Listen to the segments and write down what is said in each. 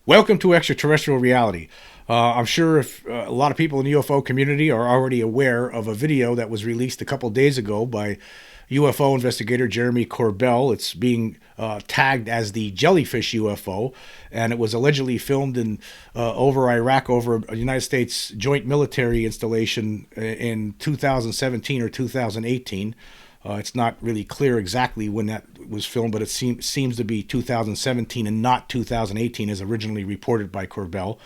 Welcome to Extraterrestrial Reality. I'm sure if a lot of people in the UFO community are already aware of a video that was released a couple days ago by UFO investigator Jeremy Corbell. It's being tagged as the Jellyfish UFO, and it was allegedly filmed in over Iraq, over a United States joint military installation in 2017 or 2018. It's not really clear exactly when that was filmed, but it seems to be 2017 and not 2018 as originally reported by Corbell.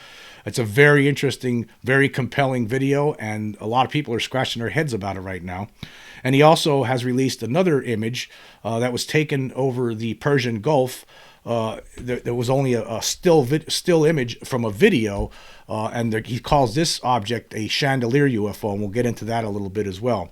It's a very interesting, very compelling video, and a lot of people are scratching their heads about it right now. And he also has released another image that was taken over the Persian Gulf. There was only a still image from a video, and he calls this object a chandelier UFO, and we'll get into that a little bit as well.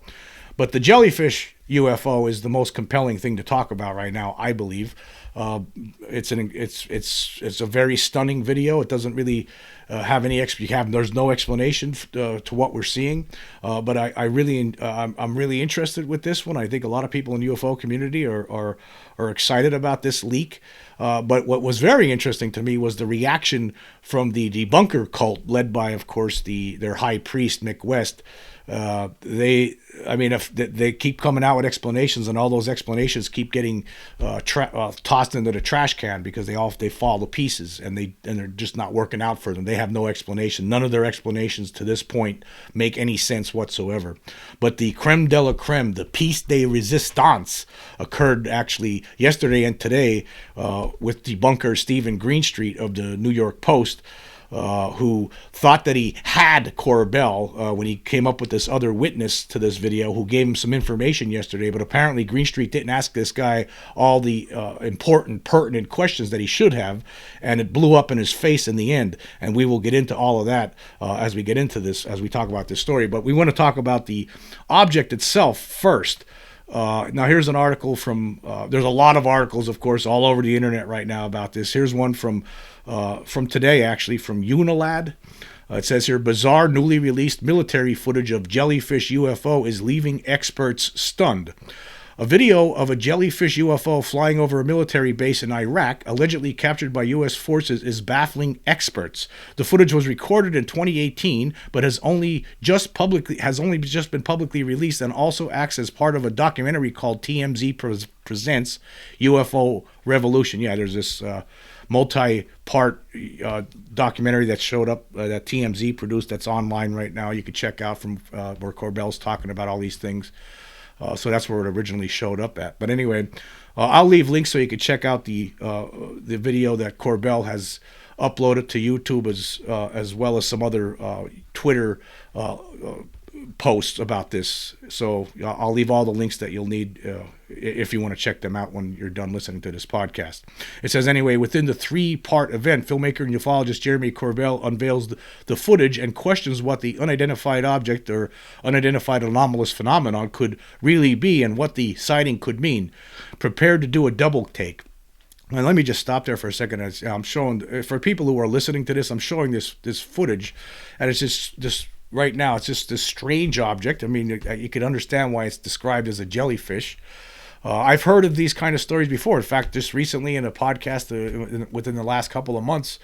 But the Jellyfish UFO is the most compelling thing to talk about right now, I believe. It's a very stunning video. It doesn't really have any there's no explanation to what we're seeing. But I'm really interested with this one. I think a lot of people in the UFO community are excited about this leak. But what was very interesting to me was the reaction from the debunker cult, led by, of course, their high priest Mick West. If they keep coming out with explanations, and all those explanations keep getting tossed into the trash can because they fall to pieces, and they're just not working out for them. They have no explanation. None of their explanations to this point make any sense whatsoever. But the creme de la creme, the piece de resistance, occurred actually yesterday and today with debunker Steven Greenstreet of the New York Post. Who thought that he had Corbell when he came up with this other witness to this video who gave him some information yesterday, but apparently Greenstreet didn't ask this guy all the important, pertinent questions that he should have, and it blew up in his face in the end. And we will get into all of that as we get into this, as we talk about this story. But we want to talk about the object itself first. Now here's an article from, there's a lot of articles, of course, all over the internet right now about this. Here's one from today, actually, from Unilad. It says here, bizarre newly released military footage of Jellyfish UFO is leaving experts stunned. A video of a Jellyfish UFO flying over a military base in Iraq, allegedly captured by U.S. forces, is baffling experts. The footage was recorded in 2018, but has only just been publicly released, and also acts as part of a documentary called TMZ Presents UFO Revolution. Yeah, there's this multi-part documentary that showed up that TMZ produced that's online right now. You can check out from where Corbell's talking about all these things. So that's where it originally showed up at. But anyway, I'll leave links so you can check out the video that Corbell has uploaded to YouTube, as well as some other Twitter posts about this. So I'll leave all the links that you'll need if you want to check them out when you're done listening to this podcast. It says, anyway, within the 3-part event, filmmaker and ufologist Jeremy Corbell unveils the footage and questions what the unidentified object or unidentified anomalous phenomenon could really be and what the sighting could mean. Prepared to do a double take. And let me just stop there for a second. I'm showing, for people who are listening to this, I'm showing this footage, and it's just right now, it's just this strange object. I mean, you can understand why it's described as a jellyfish. I've heard of these kind of stories before. In fact, just recently in a podcast within the last couple of months,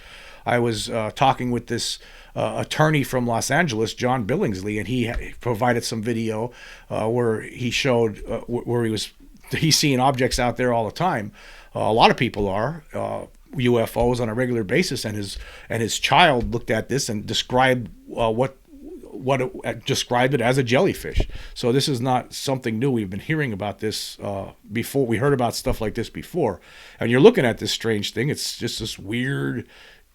I was talking with this attorney from Los Angeles, John Billingsley, and he provided some video where he showed where he's seeing objects out there all the time. A lot of people are UFOs on a regular basis, and his child looked at this and described described it as a jellyfish. So this is not something new. We've been hearing about this before. We heard about stuff like this before. And you're looking at this strange thing. It's just this weird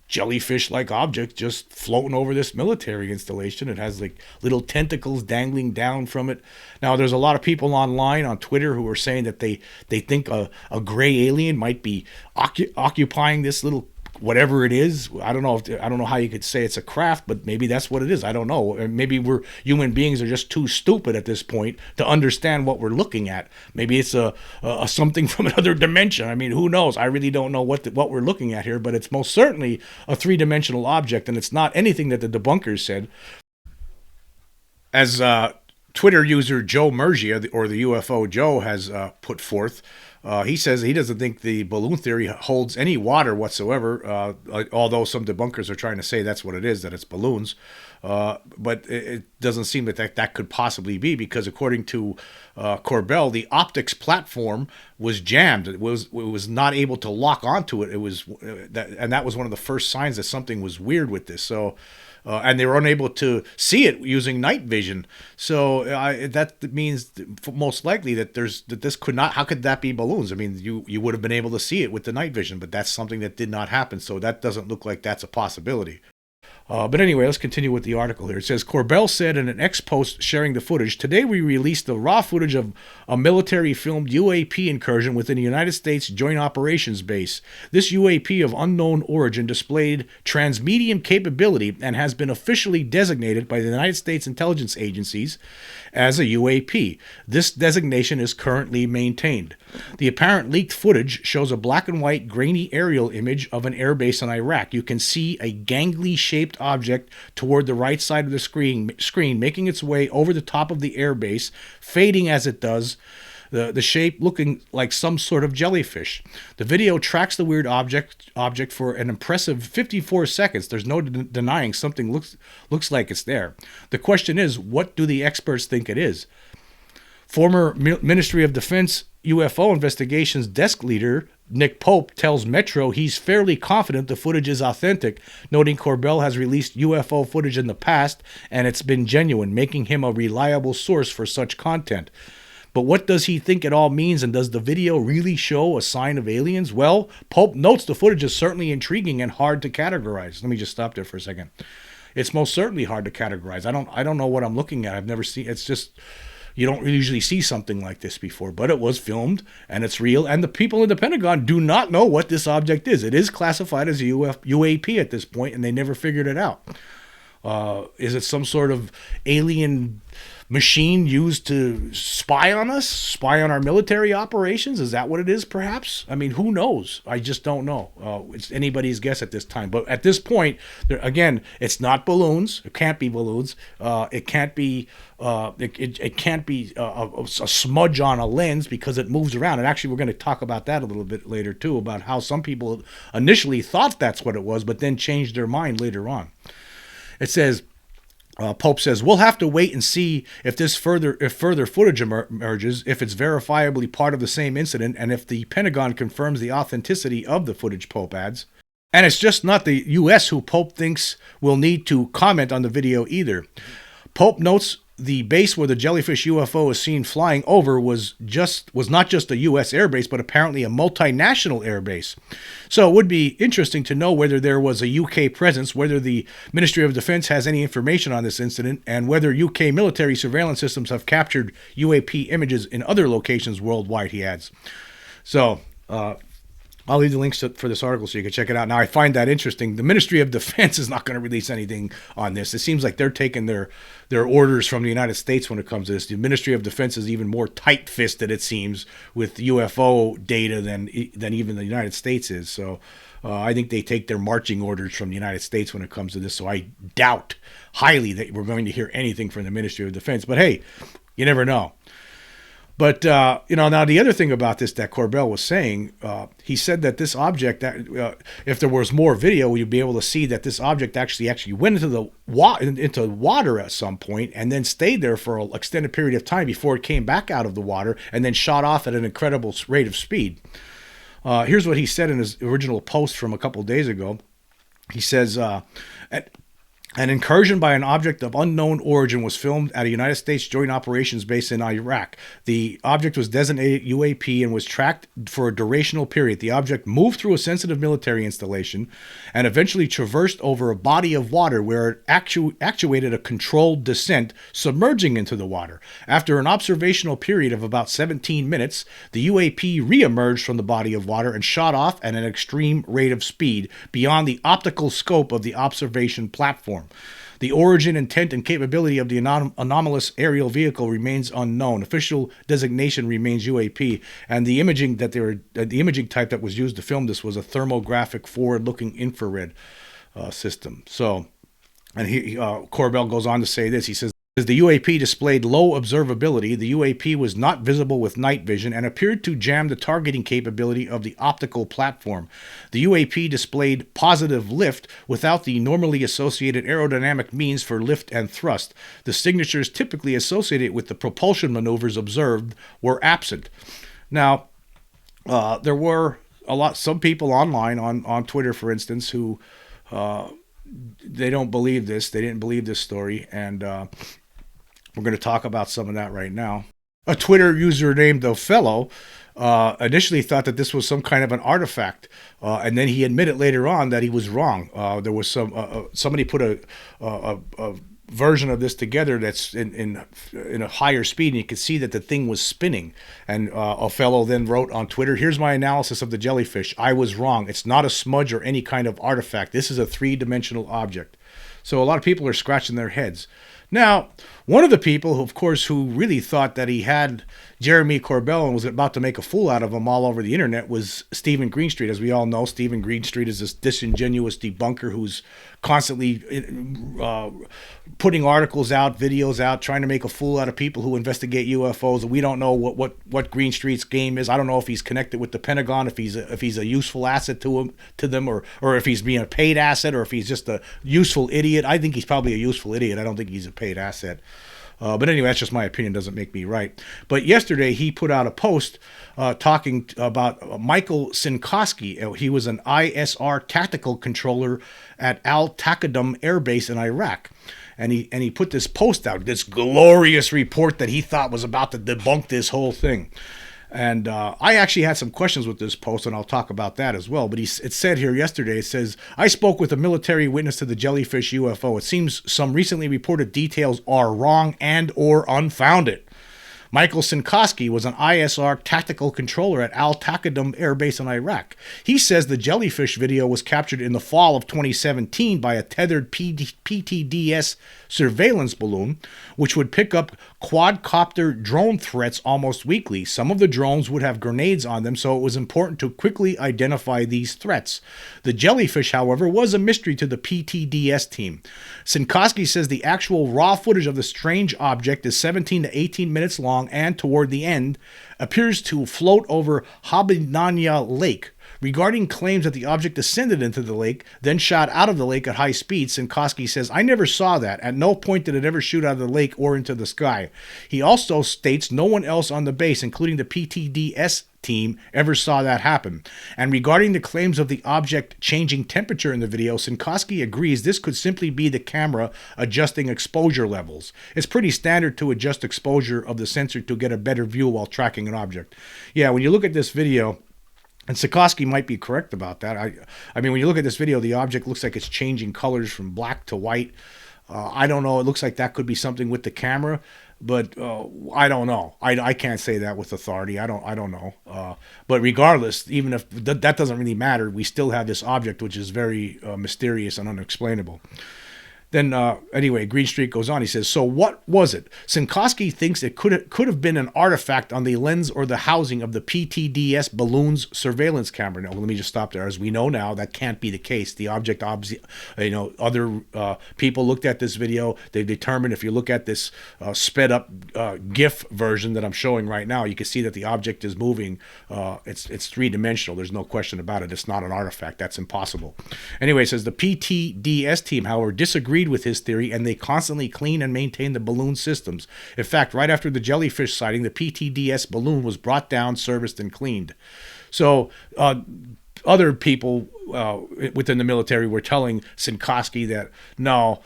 jellyfish-like object just floating over this military installation. It has like little tentacles dangling down from it. Now, there's a lot of people online on Twitter who are saying that they think a gray alien might be occupying this little whatever it is. I don't know how you could say it's a craft, but maybe that's what it is. I don't know. Maybe human beings are just too stupid at this point to understand what we're looking at. Maybe it's a something from another dimension. I mean, who knows? I really don't know what we're looking at here, but it's most certainly a 3-dimensional object, and it's not anything that the debunkers said. As Twitter user Joe Mergia, or the UFO Joe, has put forth, He says he doesn't think the balloon theory holds any water whatsoever, although some debunkers are trying to say that's what it is, that it's balloons. But it doesn't seem that could possibly be, because according to Corbell, the optics platform was jammed. It was not able to lock onto it. It was that was one of the first signs that something was weird with this. So. And they were unable to see it using night vision. So that means most likely that this could not. How could that be balloons? I mean, you would have been able to see it with the night vision, but that's something that did not happen. So that doesn't look like that's a possibility. But anyway, let's continue with the article here. It says, Corbell said in an ex-post sharing the footage, "Today we released the raw footage of a military-filmed UAP incursion within the United States Joint Operations Base. This UAP of unknown origin displayed transmedium capability and has been officially designated by the United States intelligence agencies as a UAP. This designation is currently maintained. The apparent leaked footage shows a black and white grainy aerial image of an airbase in Iraq. You can see a gangly-shaped object toward the right side of the screen making its way over the top of the airbase, fading as it does, the shape looking like some sort of jellyfish. The video tracks the weird object for an impressive 54 seconds. There's no denying something looks like it's there. The question is, what do the experts think it is?" Former Ministry of Defense UFO investigations desk leader Nick Pope tells Metro he's fairly confident the footage is authentic, noting Corbell has released UFO footage in the past and it's been genuine, making him a reliable source for such content. But what does he think it all means, and does the video really show a sign of aliens? Well, Pope notes the footage is certainly intriguing and hard to categorize. Let me just stop there for a second. It's most certainly hard to categorize. I don't know what I'm looking at. I've never seen. It's just, you don't usually see something like this before, but it was filmed and it's real. And the people in the Pentagon do not know what this object is. It is classified as a UAP at this point, and they never figured it out. Is it some sort of alien machine used to spy on us, spy on our military operations? Is that what it is, perhaps? I mean, who knows? I just don't know. It's anybody's guess at this time. But at this point, again, it's not balloons. It can't be balloons. It can't be. It can't be a smudge on a lens, because it moves around. And actually, we're going to talk about that a little bit later too, about how some people initially thought that's what it was, but then changed their mind later on. It says. Pope says, "We'll have to wait and see if further footage emerges, if it's verifiably part of the same incident, and if the Pentagon confirms the authenticity of the footage," Pope adds. And it's just not the U.S. who Pope thinks will need to comment on the video either. Pope notes the base where the Jellyfish UFO is seen flying over was not just a U.S. airbase, but apparently a multinational airbase. So it would be interesting to know whether there was a U.K. presence, whether the Ministry of Defense has any information on this incident, and whether U.K. military surveillance systems have captured UAP images in other locations worldwide, he adds. So, I'll leave the links for this article so you can check it out. Now, I find that interesting. The Ministry of Defense is not going to release anything on this. It seems like they're taking their orders from the United States when it comes to this. The Ministry of Defense is even more tight-fisted, it seems, with UFO data than even the United States is. So I think they take their marching orders from the United States when it comes to this. So I doubt highly that we're going to hear anything from the Ministry of Defense. But hey, you never know. But, now the other thing about this that Corbell was saying, he said that this object, that if there was more video, you'd be able to see that this object actually went into water at some point and then stayed there for an extended period of time before it came back out of the water and then shot off at an incredible rate of speed. Here's what he said in his original post from a couple days ago. He says, "An incursion by an object of unknown origin was filmed at a United States Joint Operations Base in Iraq. The object was designated UAP and was tracked for a durational period. The object moved through a sensitive military installation and eventually traversed over a body of water where it actuated a controlled descent, submerging into the water. After an observational period of about 17 minutes, the UAP re-emerged from the body of water and shot off at an extreme rate of speed beyond the optical scope of the observation platform. The origin, intent, and capability of the anomalous aerial vehicle remains unknown. Official designation remains UAP, and the imaging type that was used to film this was a thermographic forward-looking infrared system." So, and Corbell goes on to say this. He says, As the UAP displayed low observability, the UAP was not visible with night vision and appeared to jam the targeting capability of the optical platform. The UAP displayed positive lift without the normally associated aerodynamic means for lift and thrust. The signatures typically associated with the propulsion maneuvers observed were absent. Now, there were some people online on Twitter, for instance, who they don't believe this. They didn't believe this story, and we're going to talk about some of that right now. A Twitter user named Othello initially thought that this was some kind of an artifact, and then he admitted later on that he was wrong. There was somebody put a version of this together that's in a higher speed, and you could see that the thing was spinning. And Othello then wrote on Twitter, "Here's my analysis of the jellyfish. I was wrong. It's not a smudge or any kind of artifact. This is a three-dimensional object." So a lot of people are scratching their heads. Now, one of the people, of course, who really thought that he had Jeremy Corbell and was about to make a fool out of him all over the internet was Steven Greenstreet. As we all know, Steven Greenstreet is this disingenuous debunker who's constantly putting articles out, videos out, trying to make a fool out of people who investigate UFOs. We don't know what Greenstreet's game is. I don't know if he's connected with the Pentagon, if he's a useful asset to them, or if he's being a paid asset, or if he's just a useful idiot. I think he's probably a useful idiot. I don't think he's a paid asset. But anyway, that's just my opinion. Doesn't make me right. But yesterday he put out a post talking about Michael Sinkowski. He was an ISR tactical controller at Al Taqaddum Air Base in Iraq. And he put this post out, this glorious report that he thought was about to debunk this whole thing. And I actually had some questions with this post, and I'll talk about that as well. But it said here yesterday, it says, "I spoke with a military witness to the Jellyfish UFO. It seems some recently reported details are wrong and or unfounded. Michael Sinkowski was an ISR tactical controller at Al Taqaddum Air Base in Iraq. He says the jellyfish video was captured in the fall of 2017 by a tethered PTDS surveillance balloon, which would pick up quadcopter drone threats almost weekly. Some of the drones would have grenades on them, so it was important to quickly identify these threats. The jellyfish, however, was a mystery to the PTDS team. Sinkowski says the actual raw footage of the strange object is 17 to 18 minutes long and, toward the end, appears to float over Habinanya Lake. Regarding claims that the object descended into the lake, then shot out of the lake at high speed, Sinkowski says, "I never saw that. At no point did it ever shoot out of the lake or into the sky." He also states no one else on the base, including the PTDS team, ever saw that happen. And regarding the claims of the object changing temperature in the video, Sinkowski agrees this could simply be the camera adjusting exposure levels. It's pretty standard to adjust exposure of the sensor to get a better view while tracking an object. Yeah, when you look at this video, and Sinkowski might be correct about that. I mean, when you look at this video, the object looks like it's changing colors from black to white. I don't know. It looks like that could be something with the camera, but I don't know. I can't say that with authority. I don't know. But regardless, even if that doesn't really matter, we still have this object which is very mysterious and unexplainable. Then, anyway, Greenstreet goes on. He says, "So what was it? Sinkowski thinks it could have been an artifact on the lens or the housing of the PTDS balloon's surveillance camera." Now, let me just stop there. As we know now, that can't be the case. The object, other people looked at this video. They determined, if you look at this sped up GIF version that I'm showing right now, you can see that the object is moving. It's three-dimensional. There's no question about it. It's not an artifact. That's impossible. Anyway, it says the PTDS team, however, disagreed with his theory, and they constantly clean and maintain the balloon systems. In fact, right after the jellyfish sighting, the PTDS balloon was brought down, serviced, and cleaned. So other people within the military were telling Sinkowski that no,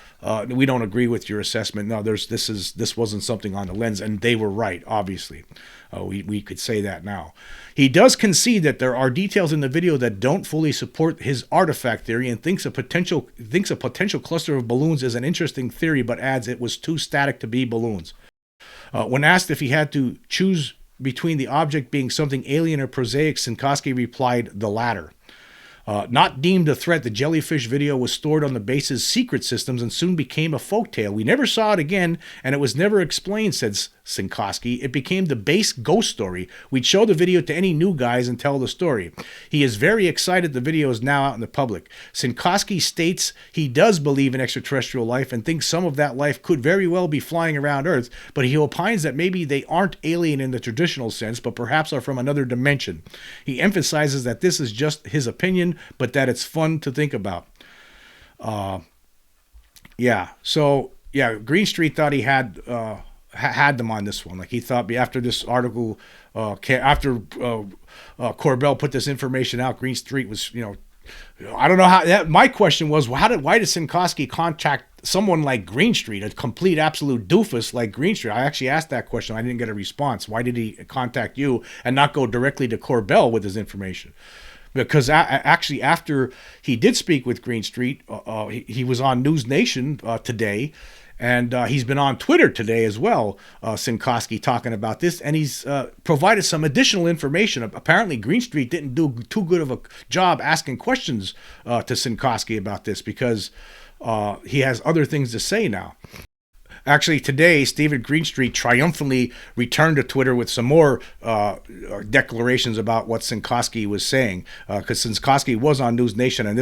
we don't agree with your assessment. No, this wasn't something on the lens, and they were right. Obviously, we could say that now. He does concede that there are details in the video that don't fully support his artifact theory, and thinks a potential cluster of balloons is an interesting theory, but adds it was too static to be balloons. When asked if he had to choose between the object being something alien or prosaic, Sinkowski replied the latter. Not deemed a threat, the Jellyfish video was stored on the base's secret systems and soon became a folktale. We never saw it again, and it was never explained, said Sinkoski. It became the base ghost story. We'd show the video to any new guys and tell the story. He is very excited the video is now out in the public. Sinkoski states he does believe in extraterrestrial life and thinks some of that life could very well be flying around Earth, but he opines that maybe they aren't alien in the traditional sense, but perhaps are from another dimension. He emphasizes that this is just his opinion, but that it's fun to think about. Greenstreet thought he had them on this one. Like, he thought after this article, after Corbell put this information out, Greenstreet was, I don't know how. My question was, why did Sinkoski contact someone like Greenstreet, a complete absolute doofus like Greenstreet? I actually asked that question. I didn't get a response. Why did he contact you and not go directly to Corbell with his information? Because actually, after he did speak with Greenstreet, he was on News Nation today, and he's been on Twitter today as well, Sinkoski, talking about this, and he's provided some additional information. Apparently, Greenstreet didn't do too good of a job asking questions to Sinkoski about this, because he has other things to say now. Actually, today, Steven Greenstreet triumphantly returned to Twitter with some more declarations about what Sinkoski was saying, because Sinkoski was on News Nation, and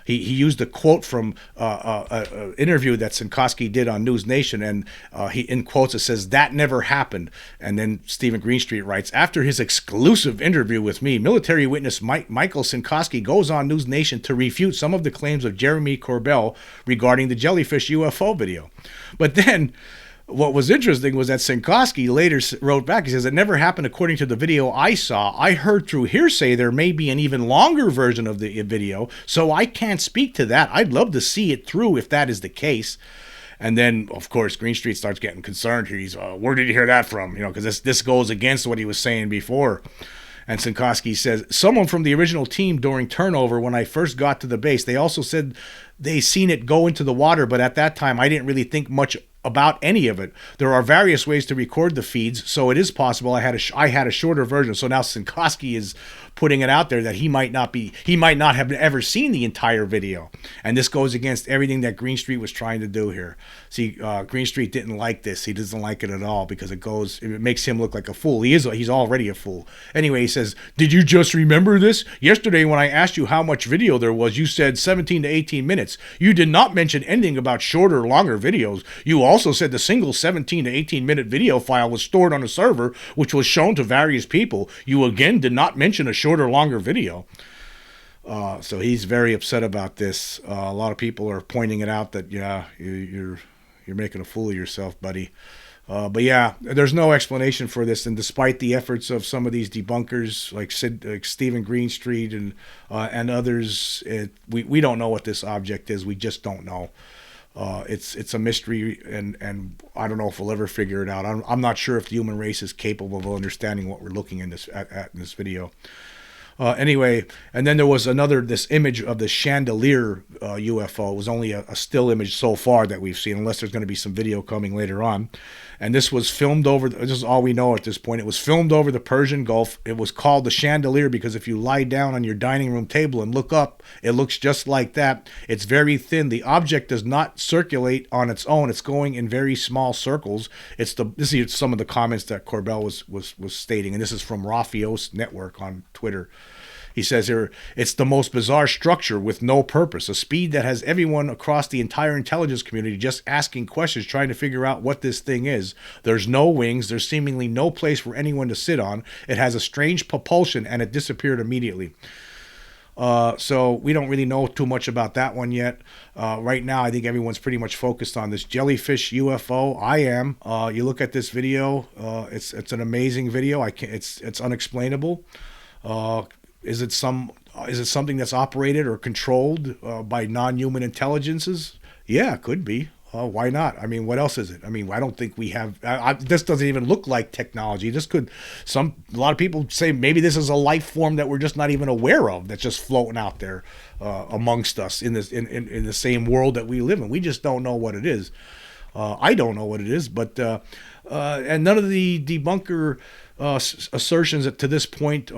he used a quote from an interview that Sinkoski did on News Nation, and he, in quotes, it says, "That never happened." And then Steven Greenstreet writes, "After his exclusive interview with me, military witness Michael Sinkoski goes on News Nation to refute some of the claims of Jeremy Corbell regarding the Jellyfish UFO video." But then what was interesting was that Sinkoski later wrote back. He says, "It never happened according to the video I saw. I heard through hearsay there may be an even longer version of the video, so I can't speak to that. I'd love to see it through if that is the case." And then, of course, Greenstreet starts getting concerned here. He's, where did you hear that from? Because this goes against what he was saying before. And Sinkoski says, "Someone from the original team during turnover when I first got to the base, they also said they seen it go into the water, but at that time I didn't really think much about any of it. There are various ways to record the feeds, so it is possible I had a shorter version." So now Sinkoski is putting it out there that he might not have ever seen the entire video, and this goes against everything that Greenstreet was trying to do here. See, Greenstreet didn't like this. He doesn't like it at all, because it makes him look like a fool. He's already a fool. Anyway, he says, "Did you just remember this? Yesterday when I asked you how much video there was, you said 17 to 18 minutes. You did not mention anything about shorter or longer videos. You also said the single 17 to 18 minute video file was stored on a server, which was shown to various people. You again did not mention a shorter, longer video." So he's very upset about this. A lot of people are pointing it out that, you're making a fool of yourself, buddy. But yeah, there's no explanation for this, and despite the efforts of some of these debunkers like Steven Greenstreet and others, we don't know what this object is. We just don't know. It's a mystery, and I don't know if we'll ever figure it out. I'm not sure if the human race is capable of understanding what we're looking at in this video. Anyway, and then there was this image of the chandelier UFO. It was only a still image so far that we've seen, unless there's going to be some video coming later on. And this was filmed this is all we know at this point. It was filmed over the Persian Gulf. It was called the chandelier because if you lie down on your dining room table and look up, it looks just like that. It's very thin. The object does not circulate on its own. It's going in very small circles. This is some of the comments that Corbell was stating, and this is from Rafios Network on Twitter. He says here, "It's the most bizarre structure with no purpose, a speed that has everyone across the entire intelligence community just asking questions, trying to figure out what this thing is. There's no wings. There's seemingly no place for anyone to sit on. It has a strange propulsion, and it disappeared immediately." So we don't really know too much about that one yet. Right now, I think everyone's pretty much focused on this Jellyfish UFO. I am. You look at this video. It's an amazing video. It's unexplainable. Is it something that's operated or controlled by non-human intelligences? Yeah, it could be. Why not? I mean, what else is it? I mean, I don't think we have. This doesn't even look like technology. A lot of people say maybe this is a life form that we're just not even aware of. That's just floating out there amongst us in the same world that we live in. We just don't know what it is. I don't know what it is, but and none of the debunker assertions to this point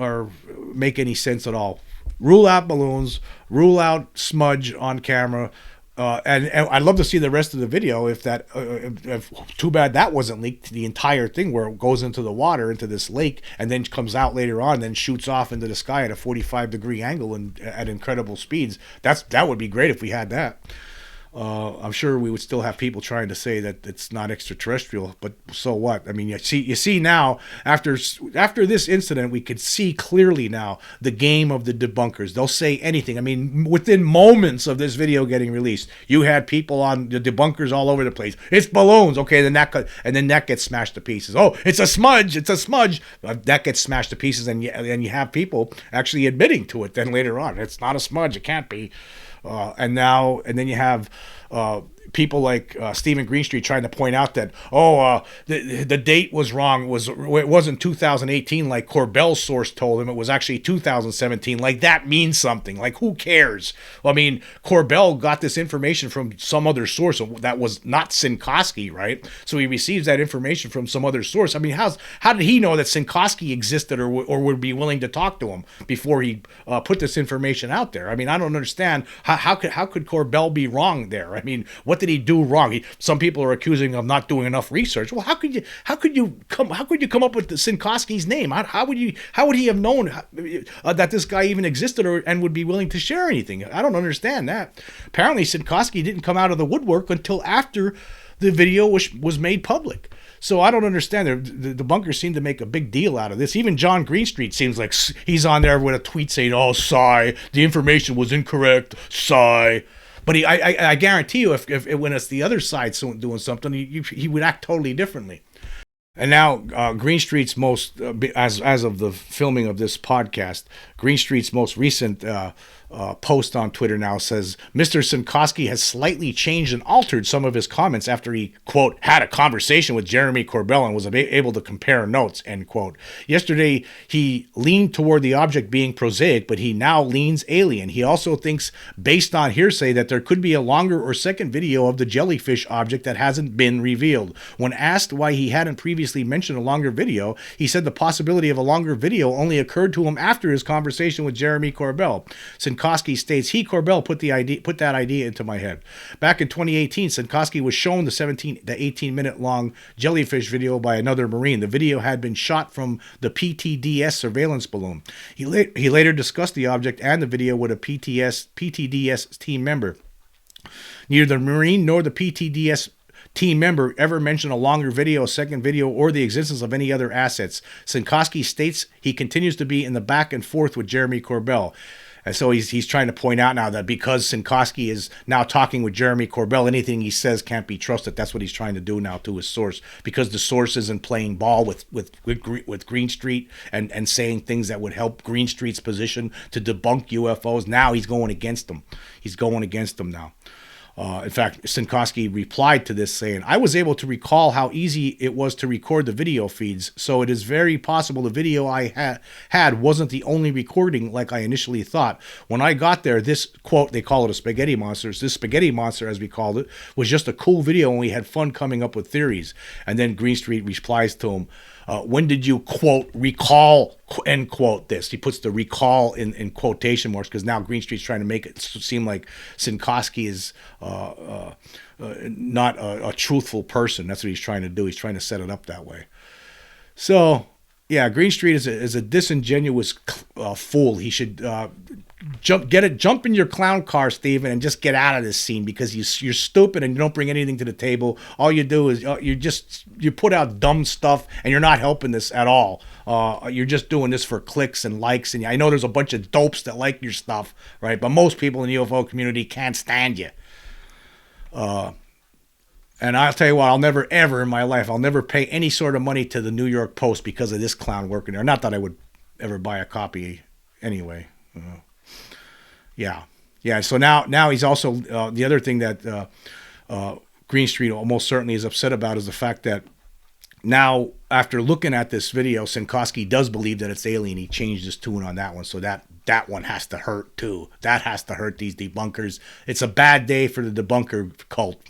make any sense at all. Rule out balloons, rule out smudge on camera. And I'd love to see the rest of the video. If too bad that wasn't leaked, the entire thing where it goes into the water, into this lake, and then comes out later on, then shoots off into the sky at a 45-degree angle and at incredible speeds. That would be great if we had that. I'm sure we would still have people trying to say that it's not extraterrestrial, but so what? I mean, you see now, after this incident, we could see clearly now the game of the debunkers. They'll say anything. I mean, within moments of this video getting released, you had people on the debunkers all over the place. It's balloons, okay? Then that gets smashed to pieces. Oh, it's a smudge. It's a smudge. That gets smashed to pieces, and you have people actually admitting to it. Then later on, it's not a smudge. It can't be. And then you have people like Steven Greenstreet trying to point out that the date was wrong. It wasn't 2018 like Corbell's source told him. It was actually 2017. Like, that means something. Like, who cares? Well, I mean, Corbell got this information from some other source that was not Sinkowski, right? So he receives that information from some other source. I mean, how did he know that Sinkowski existed or would be willing to talk to him before he put this information out there? I mean, I don't understand how could Corbell be wrong there? I mean, what did he do wrong? Some people are accusing him of not doing enough research. Well, how could you come up with Sinkowski's name? How would he have known that this guy even existed and would be willing to share anything? I don't understand that. Apparently, Sinkowski didn't come out of the woodwork until after the video was made public. So I don't understand. The bunkers seem to make a big deal out of this. Even John Greenstreet seems like he's on there with a tweet saying, "Oh, sigh, the information was incorrect, sigh." But I guarantee you, if when it's the other side doing something, he would act totally differently. And now Greenstreet's most, as of the filming of this podcast, Greenstreet's most recent post on Twitter now says, Mr. Sinkowski has slightly changed and altered some of his comments after he, quote, had a conversation with Jeremy Corbell and was able to compare notes, end quote. Yesterday, he leaned toward the object being prosaic, but he now leans alien. He also thinks, based on hearsay, that there could be a longer or second video of the jellyfish object that hasn't been revealed. When asked why he hadn't previously mentioned a longer video, he said the possibility of a longer video only occurred to him after his conversation with Jeremy Corbell. Sinkowski states, Corbell put that idea into my head. Back in 2018, Sinkowski was shown the 18-minute long jellyfish video by another Marine. The video had been shot from the PTDS surveillance balloon. He later discussed the object and the video with a PTDS team member. Neither the Marine nor the PTDS team member ever mentioned a longer video, a second video, or the existence of any other assets. Sinkowski states he continues to be in the back and forth with Jeremy Corbell. And so he's trying to point out now that because Sinkowski is now talking with Jeremy Corbell, anything he says can't be trusted. That's what he's trying to do now to his source, because the source isn't playing ball with Greenstreet and saying things that would help Greenstreet's position to debunk UFOs. Now he's going against them. He's going against them now. In fact, Sinkowski replied to this saying, I was able to recall how easy it was to record the video feeds, so it is very possible the video I had wasn't the only recording like I initially thought. When I got there, this, quote, they call it a spaghetti monster. This spaghetti monster, as we called it, was just a cool video and we had fun coming up with theories. And then Greenstreet replies to him, when did you, quote, recall, end quote, this? He puts the recall in quotation marks because now Greenstreet's trying to make it seem like Sinkowski is not a truthful person. That's what he's trying to do. He's trying to set it up that way. So, yeah, Greenstreet is a disingenuous fool. He should jump in your clown car, Steven, and just get out of this scene because you're stupid and you don't bring anything to the table. All you do is you put out dumb stuff and you're not helping this at all. You're just doing this for clicks and likes. And I know there's a bunch of dopes that like your stuff, right? But most people in the UFO community can't stand you. And I'll tell you what, I'll never, ever in my life, I'll never pay any sort of money to the New York Post because of this clown working there. Not that I would ever buy a copy anyway. Yeah. So now he's also, the other thing that Greenstreet almost certainly is upset about is the fact that now, after looking at this video, Sinkowski does believe that it's alien. He changed his tune on that one. So that one has to hurt too. That has to hurt these debunkers. It's a bad day for the debunker cult,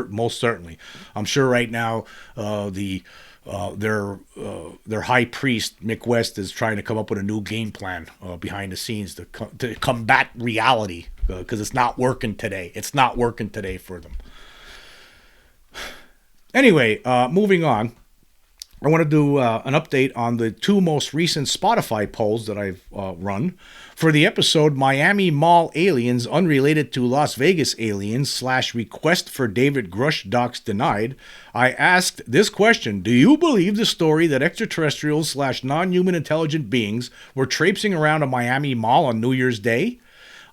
most certainly. I'm sure right now the their high priest Mick West is trying to come up with a new game plan behind the scenes to combat reality because it's not working today. It's not working today for them. Anyway, moving on. I want to do an update on the two most recent Spotify polls that I've run. For the episode Miami Mall Aliens Unrelated to Las Vegas Aliens / Request for David Grush Docs Denied, I asked this question: do you believe the story that extraterrestrials / non-human intelligent beings were traipsing around a Miami mall on New Year's Day?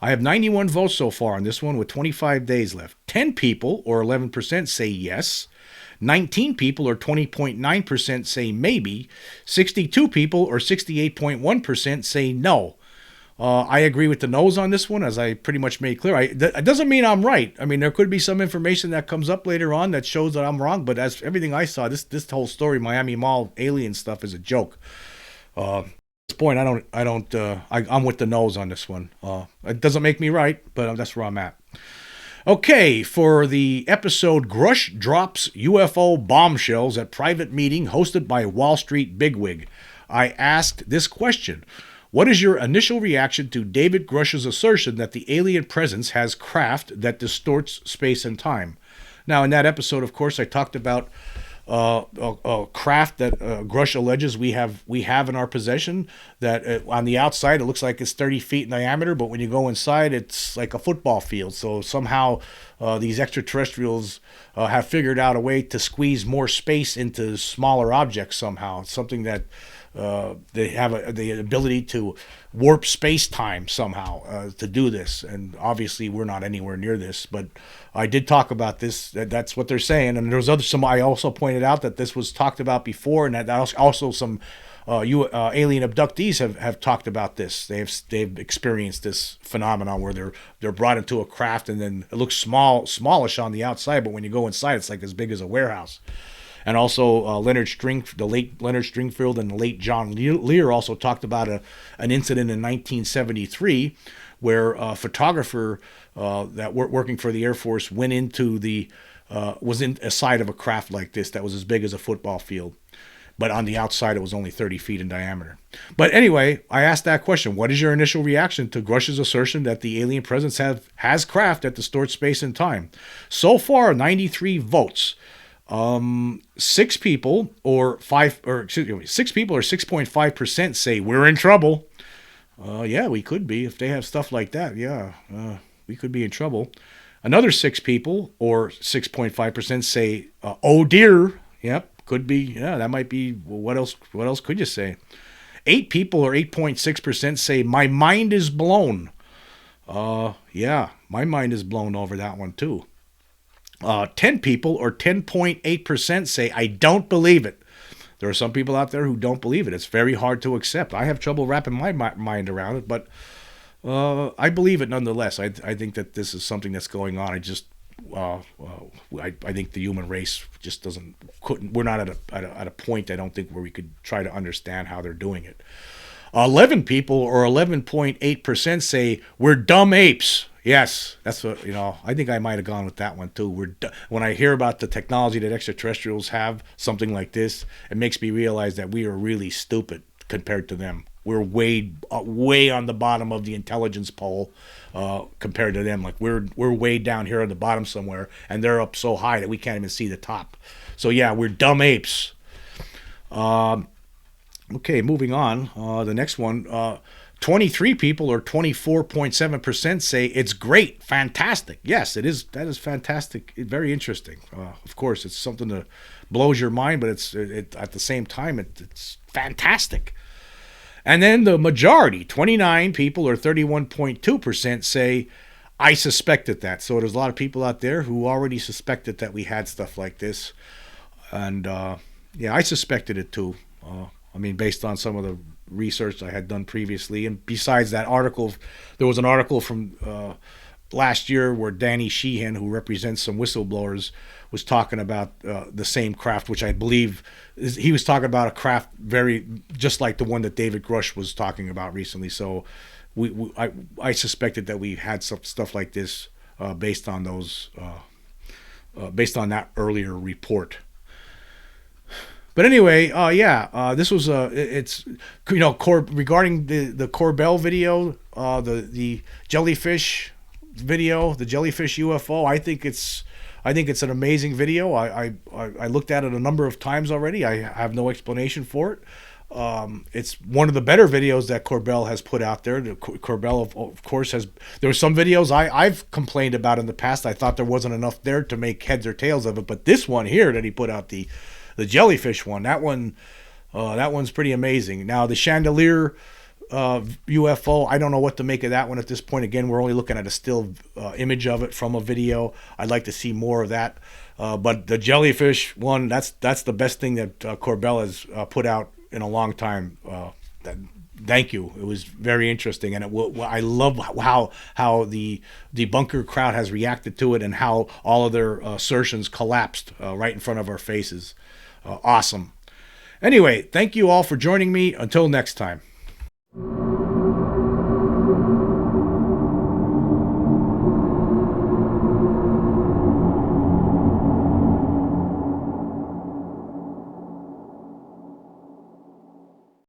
I have 91 votes so far on this one with 25 days left. 10 people, or 11%, say yes. 19 people, or 20.9%, say maybe. 62 people, or 68.1%, say no. I agree with the no's on this one, as I pretty much made clear. It doesn't mean I'm right. I mean, there could be some information that comes up later on that shows that I'm wrong, but as everything I saw, this whole story, Miami Mall alien stuff, is a joke. At this point, I'm with the no's on this one. It doesn't make me right, but that's where I'm at. Okay, for the episode Grush Drops UFO Bombshells at Private Meeting hosted by Wall Street Bigwig, I asked this question: what is your initial reaction to David Grush's assertion that the alien presence has craft that distorts space and time? Now, in that episode, of course, I talked about a craft that Grush alleges we have in our possession, that on the outside it looks like it's 30 feet in diameter, but when you go inside it's like a football field. So somehow these extraterrestrials have figured out a way to squeeze more space into smaller objects somehow. It's something that they have the ability to warp space-time somehow to do this, and obviously we're not anywhere near this, but I did talk about this. That's what they're saying, and there's some. I also pointed out that this was talked about before, and that also some alien abductees have talked about this. They've experienced this phenomenon where they're brought into a craft, and then it looks smallish on the outside, but when you go inside, it's like as big as a warehouse. And also the late Leonard Stringfield and the late John Lear also talked about an incident in 1973 where a photographer that working for the Air Force went into was in a side of a craft like this that was as big as a football field. But on the outside, it was only 30 feet in diameter. But anyway, I asked that question: what is your initial reaction to Grush's assertion that the alien presence has craft that distorts space and time? So far, 93 votes. 6 people or 6.5% say we're in trouble. Yeah, we could be if they have stuff like that. Yeah, we could be in trouble. Another 6 people or 6.5% say, oh dear. Yep, could be. Yeah, that might be. What else? What else could you say? 8 people or 8.6% say my mind is blown. Yeah, my mind is blown over that one too. 10 people or 10.8% say, I don't believe it. There are some people out there who don't believe it. It's very hard to accept. I have trouble wrapping my mind around it, but I believe it nonetheless. I think that this is something that's going on. I think the human race just couldn't. We're not at a point, I don't think, where we could try to understand how they're doing it. 11 people or 11.8% say we're dumb apes. Yes, that's what, I think I might have gone with that one too. When I hear about the technology that extraterrestrials have, something like this, it makes me realize that we are really stupid compared to them. We're way on the bottom of the intelligence pole compared to them. Like we're way down here at the bottom somewhere, and they're up so high that we can't even see the top. So yeah, we're dumb apes. Okay, moving on. The next one. 23 people or 24.7% say it's great, fantastic. Yes, it is. That is fantastic. Very interesting. Of course, it's something that blows your mind, but at the same time, it's fantastic. And then the majority, 29 people or 31.2% say, I suspected that. So there's a lot of people out there who already suspected that we had stuff like this. And yeah, I suspected it too. Based on some of the research I had done previously. And besides that article, there was an article from last year where Danny Sheehan, who represents some whistleblowers, was talking about the same craft, which I believe he was talking about a craft very just like the one that David Grush was talking about recently. So I suspected that we had some stuff like this based on that earlier report. But anyway, this was it's regarding the Corbell video, the jellyfish video, the jellyfish UFO. I think it's an amazing video. I looked at it a number of times already. I have no explanation for it. It's one of the better videos that Corbell has put out there. Corbell, of course, there were some videos I've complained about in the past. I thought there wasn't enough there to make heads or tails of it, but this one here that he put out, the jellyfish one, that one's pretty amazing. Now the chandelier UFO, I don't know what to make of that one at this point. Again, we're only looking at a still image of it from a video. I'd like to see more of that. But the jellyfish one, that's the best thing that Corbell has put out in a long time. Thank you. It was very interesting, and I love how the debunker crowd has reacted to it, and how all of their assertions collapsed right in front of our faces. Awesome. Anyway, thank you all for joining me. Until next time.